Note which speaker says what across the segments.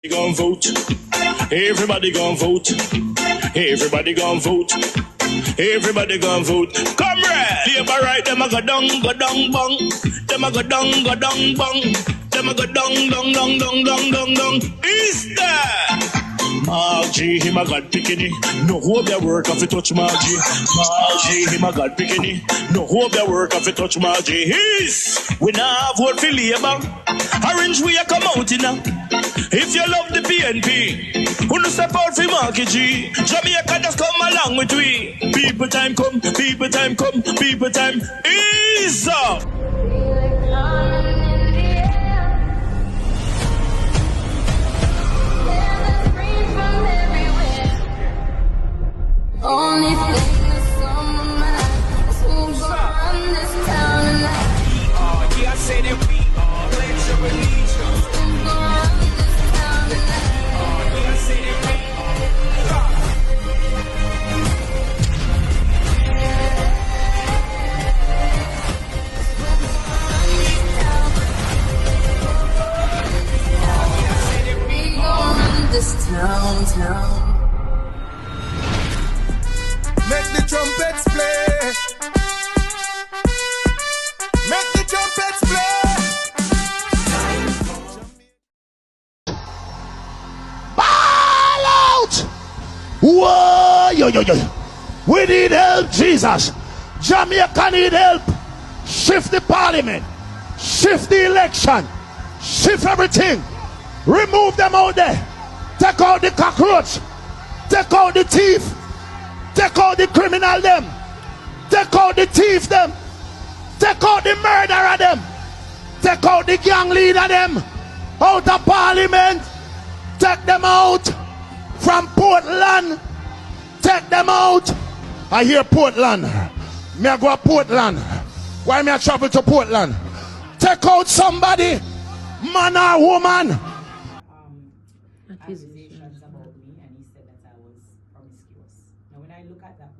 Speaker 1: Gon' vote. Everybody gon' vote. Everybody gon' vote. Everybody gon' vote. Comrade! Labor right, them a go down, bong. Them a go down, bong. Them a go down. Is that? Margie, him a God picking. No hope their work if you touch Margie. Margie, him a God picking. No hope their work if you touch Margie. We now vote for Labour. Orange we a come out in now. If you love the PNP, who no step out for Marky G. Jamaica just come along with we. People time come, people time come, people time is up.
Speaker 2: Only thing that's on my mind is who's gonna run this town tonight.
Speaker 3: Yeah, I say that we are. Pledge your allegiance.
Speaker 2: Who's gonna run this town tonight?
Speaker 3: Yeah, I say that we
Speaker 2: We gonna run this town.
Speaker 4: Make the trumpets play. Make the trumpets play.
Speaker 5: Ball out! Whoa, yo. We need help, Jesus. Jamaica need help. Shift the parliament. Shift the election. Shift everything. Remove them out there. Take out the cockroach. Take out the thief. Take out the criminal them. Take out the thief them. Take out the murderer them. Take out the gang leader them. Out of parliament. Take them out. From Portland. Take them out. I hear Portland. Me I go to Portland. Why me I travel to Portland? Take out somebody. Man or woman.
Speaker 6: Accusations about me, and he said that I was promiscuous. Now when I look at that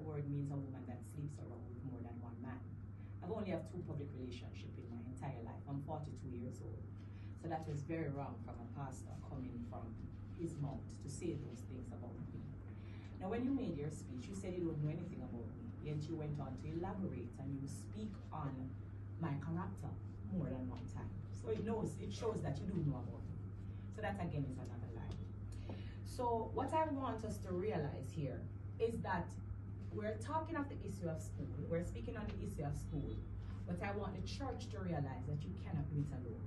Speaker 6: word means a woman that sleeps around with more than one man. I've only have 2 public relationships in my entire life. I'm 42 years old. So that was very wrong from a pastor coming from his mouth to say those things about me. Now when you made your speech, you said you don't know anything about me, yet you went on to elaborate and you speak on my character more than one time. So it shows that you do know about me. So that again is another lie. So what I want us to realize here is that we're talking of the issue of school. We're speaking on the issue of school. But I want the church to realize that you cannot do it alone.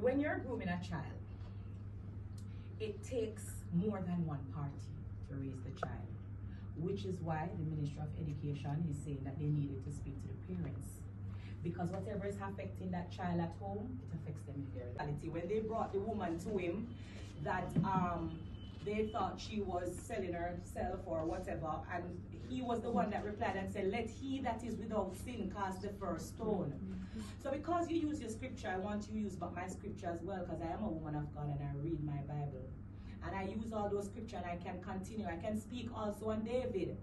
Speaker 6: When you're grooming a child, it takes more than one party to raise the child, which is why the Ministry of Education is saying that they needed to speak to the parents. Because whatever is affecting that child at home, it affects them in their reality. When they brought the woman to him, that they thought she was selling herself or whatever, and he was the one that replied and said, "Let he that is without sin cast the first stone." So because you use your scripture, I want you to use my scripture as well, because I am a woman of God and I read my Bible. And I use all those scriptures and I can continue. I can speak also on David.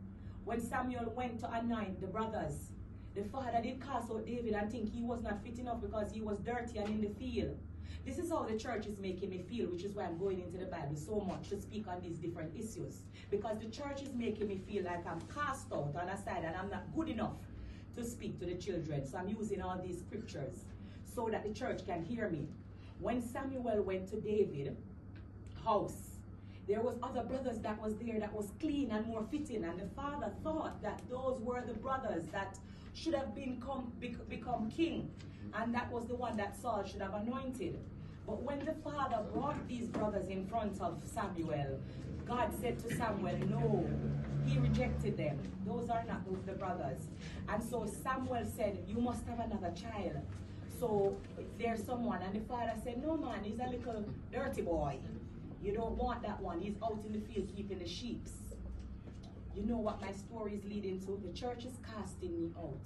Speaker 6: When Samuel went to anoint the brothers, the father did cast out David and think he was not fit enough because he was dirty and in the field. This is how the church is making me feel, which is why I'm going into the Bible so much to speak on these different issues. Because the church is making me feel like I'm cast out on a side and I'm not good enough to speak to the children. So I'm using all these scriptures so that the church can hear me. When Samuel went to David's house, there was other brothers that was there that was clean and more fitting, and the father thought that those were the brothers that should have become king, and that was the one that Saul should have anointed. But when the father brought these brothers in front of Samuel, God said to Samuel, no, he rejected them. Those are not the brothers. And so Samuel said, you must have another child. So there's someone, and the father said, no man, he's a little dirty boy. You don't want that one. He's out in the field keeping the sheep. You know what my story is leading to? The church is casting me out.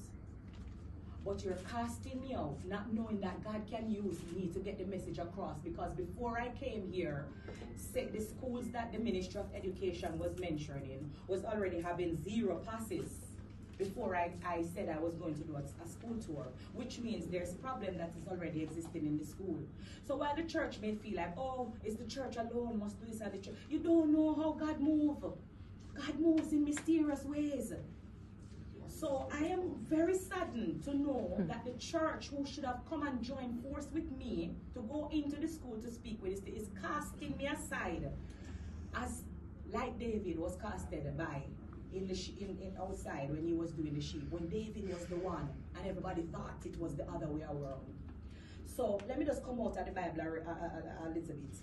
Speaker 6: But you're casting me out, not knowing that God can use me to get the message across. Because before I came here, the schools that the Ministry of Education was mentioning was already having 0 passes. before I said I was going to do a school tour, which means there's a problem that is already existing in the school. So while the church may feel like, oh, it's the church alone must do this and the church, you don't know how God moves. God moves in mysterious ways. So I am very saddened to know that the church, who should have come and joined force with me to go into the school to speak with this, is casting me aside, as like David was casted by in outside when he was doing the sheep, when David was the one and everybody thought it was the other way around. So let me just come out of the Bible a little bit,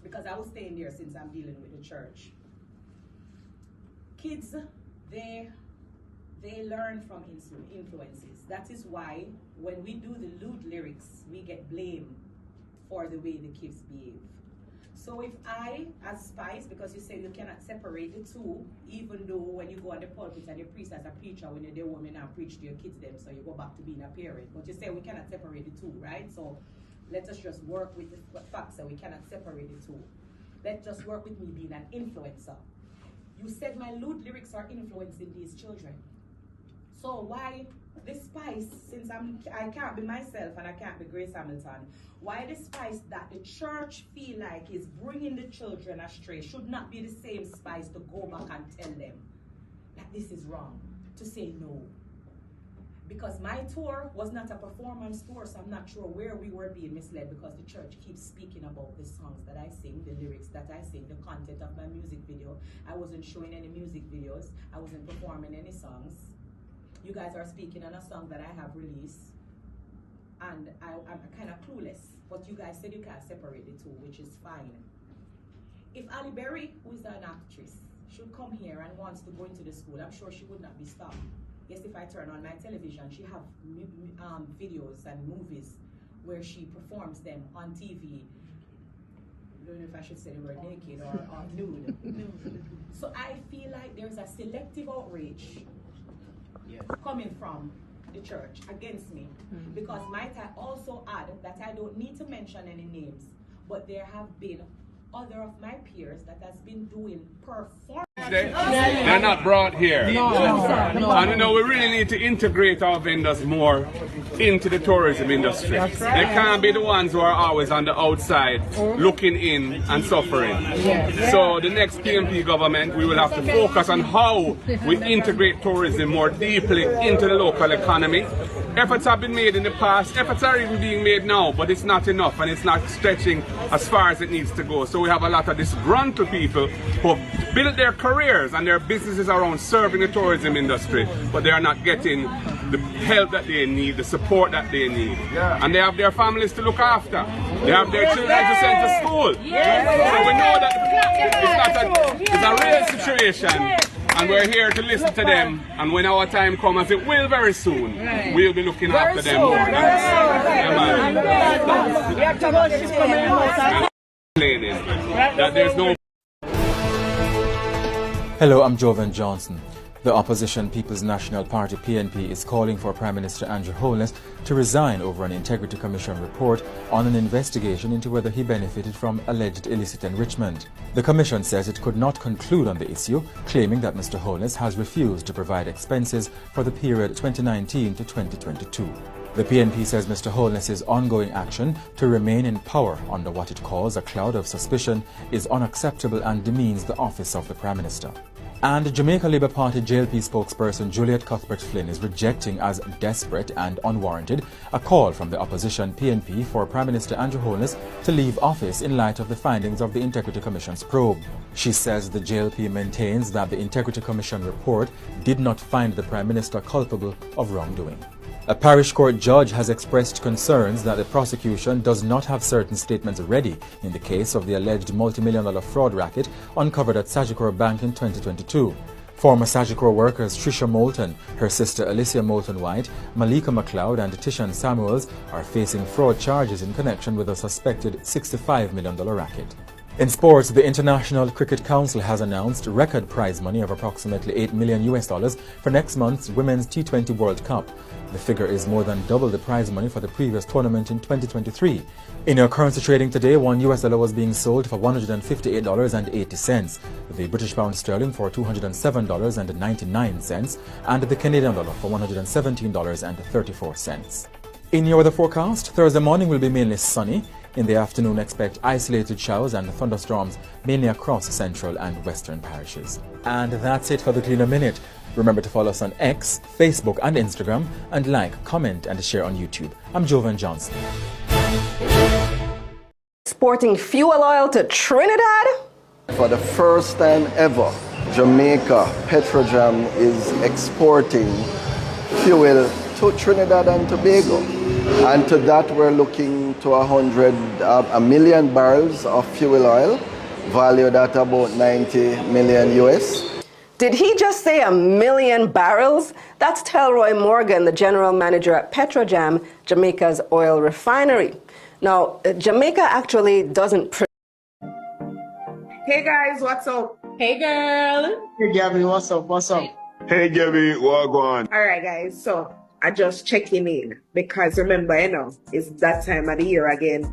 Speaker 6: because I was staying there since I'm dealing with the church. Kids, they learn from influences. That is why when we do the lewd lyrics, we get blamed for the way the kids behave. So if I, as Spice, because you say you cannot separate the two, even though when you go on the pulpit and you preach as a preacher, when you're there woman and preach to your kids them, so you go back to being a parent. But you say we cannot separate the two, right? So let us just work with the facts that we cannot separate the two. Let's just work with me being an influencer. You said my lewd lyrics are influencing these children. So why the Spice, since I can't be myself and I can't be Grace Hamilton, why the Spice that the church feel like is bringing the children astray should not be the same Spice to go back and tell them that this is wrong, to say no. Because my tour was not a performance tour, so I'm not sure where we were being misled, because the church keeps speaking about the songs that I sing, the lyrics that I sing, the content of my music video. I wasn't showing any music videos. I wasn't performing any songs. You guys are speaking on a song that I have released, and I'm kind of clueless, but you guys said you can't separate the two, which is fine. If Ali Berry, who is an actress, should come here and wants to go into the school, I'm sure she would not be stopped. Yes, if I turn on my television, she have videos and movies where she performs them on TV. I don't know if I should say the word naked or nude. So I feel like there's a selective outrage coming from the church against me, because might I also add that I don't need to mention any names, but there have been other of my peers that has been doing performance.
Speaker 7: They're not brought here. And you know, we really need to integrate our vendors more into the tourism industry. They can't be the ones who are always on the outside looking in and suffering. So the next PNP government, we will have to focus on how we integrate tourism more deeply into the local economy. Efforts have been made in the past, efforts are even being made now, but it's not enough and it's not stretching as far as it needs to go. So we have a lot of disgruntled people who have built their careers and their businesses around serving the tourism industry, but they are not getting the help that they need, the support that they need. And they have their families to look after. They have their children to send to school. So we know that it's a real situation. And we're here to listen to them, and when our time comes, as it will very soon, we'll be looking after them more. That there's no.
Speaker 8: Hello, I'm Jovan Johnson. The opposition People's National Party PNP is calling for Prime Minister Andrew Holness to resign over an Integrity Commission report on an investigation into whether he benefited from alleged illicit enrichment. The Commission says it could not conclude on the issue, claiming that Mr. Holness has refused to provide expenses for the period 2019 to 2022. The PNP says Mr. Holness's ongoing action to remain in power under what it calls a cloud of suspicion is unacceptable and demeans the office of the Prime Minister. And Jamaica Labour Party JLP spokesperson Juliet Cuthbert-Flynn is rejecting as desperate and unwarranted a call from the opposition PNP for Prime Minister Andrew Holness to leave office in light of the findings of the Integrity Commission's probe. She says the JLP maintains that the Integrity Commission report did not find the Prime Minister culpable of wrongdoing. A parish court judge has expressed concerns that the prosecution does not have certain statements ready in the case of the alleged multi-million-dollar fraud racket uncovered at Sagicor Bank in 2022. Former Sagicor workers Trisha Moulton, her sister Alicia Moulton-White, Malika McLeod and Tishan Samuels are facing fraud charges in connection with a suspected $65 million racket. In sports, the International Cricket Council has announced record prize money of approximately $8 million for next month's Women's T20 World Cup. The figure is more than double the prize money for the previous tournament in 2023. In your currency trading today, $1 was being sold for $158.80, the British pound sterling for $207.99, and the Canadian dollar for $117.34. In your weather forecast, Thursday morning will be mainly sunny. In the afternoon, expect isolated showers and thunderstorms mainly across central and western parishes. And that's it for the Cleaner Minute. Remember to follow us on X, Facebook and Instagram, and like, comment and share on YouTube. I'm Jovan Johnson.
Speaker 9: Exporting fuel oil to Trinidad?
Speaker 10: For the first time ever, Jamaica Petrojam is exporting fuel to Trinidad and Tobago. And to that we're looking to a million barrels of fuel oil, valued at about 90 million US.
Speaker 9: Did he just say 1 million barrels? That's Telroy Morgan, the general manager at Petrojam, Jamaica's oil refinery. Now, Jamaica actually doesn't...
Speaker 6: Hey guys, what's up?
Speaker 11: Hey girl.
Speaker 12: Hey Gabby, what's up? What's up?
Speaker 13: Hey Gabby, what going on?
Speaker 6: Alright guys, so I just checking in because remember, it's that time of the year again.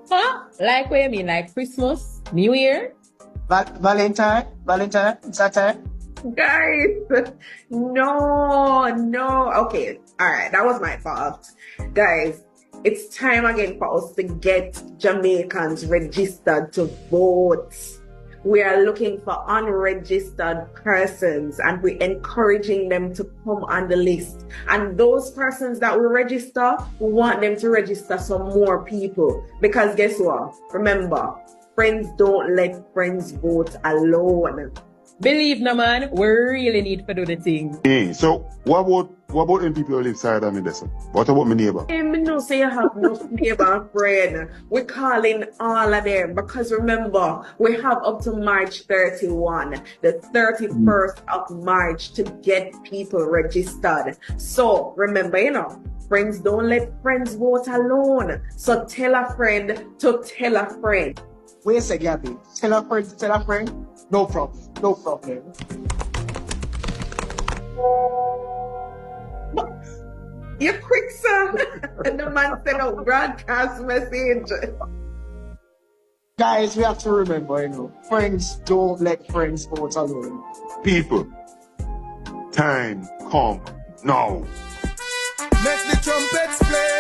Speaker 11: Huh? Like what you mean? Like Christmas? New Year?
Speaker 12: Valentine? It's that time?
Speaker 6: Guys, no. Okay, alright, that was my fault. Guys, it's time again for us to get Jamaicans registered to vote. We are looking for unregistered persons and we're encouraging them to come on the list. And those persons that we register, we want them to register some more people. Because guess what? Remember, friends don't let friends vote alone.
Speaker 11: Believe no man, we really need to do the thing.
Speaker 13: Hey, so what about them people who live side of me this? What about my neighbor?
Speaker 6: I no say you have no neighbor friend. We're calling all of them because remember, we have up to March 31, the 31st of March to get people registered. So remember, friends don't let friends vote alone. So tell a friend to tell a friend.
Speaker 12: Wait a second, Gabby. Tell a friend to tell a friend? No problem.
Speaker 6: You're quick, sir. And the man sent out broadcast message.
Speaker 12: Guys, we have to remember, friends don't let friends vote alone.
Speaker 13: People, time come now.
Speaker 4: Make the trumpets play.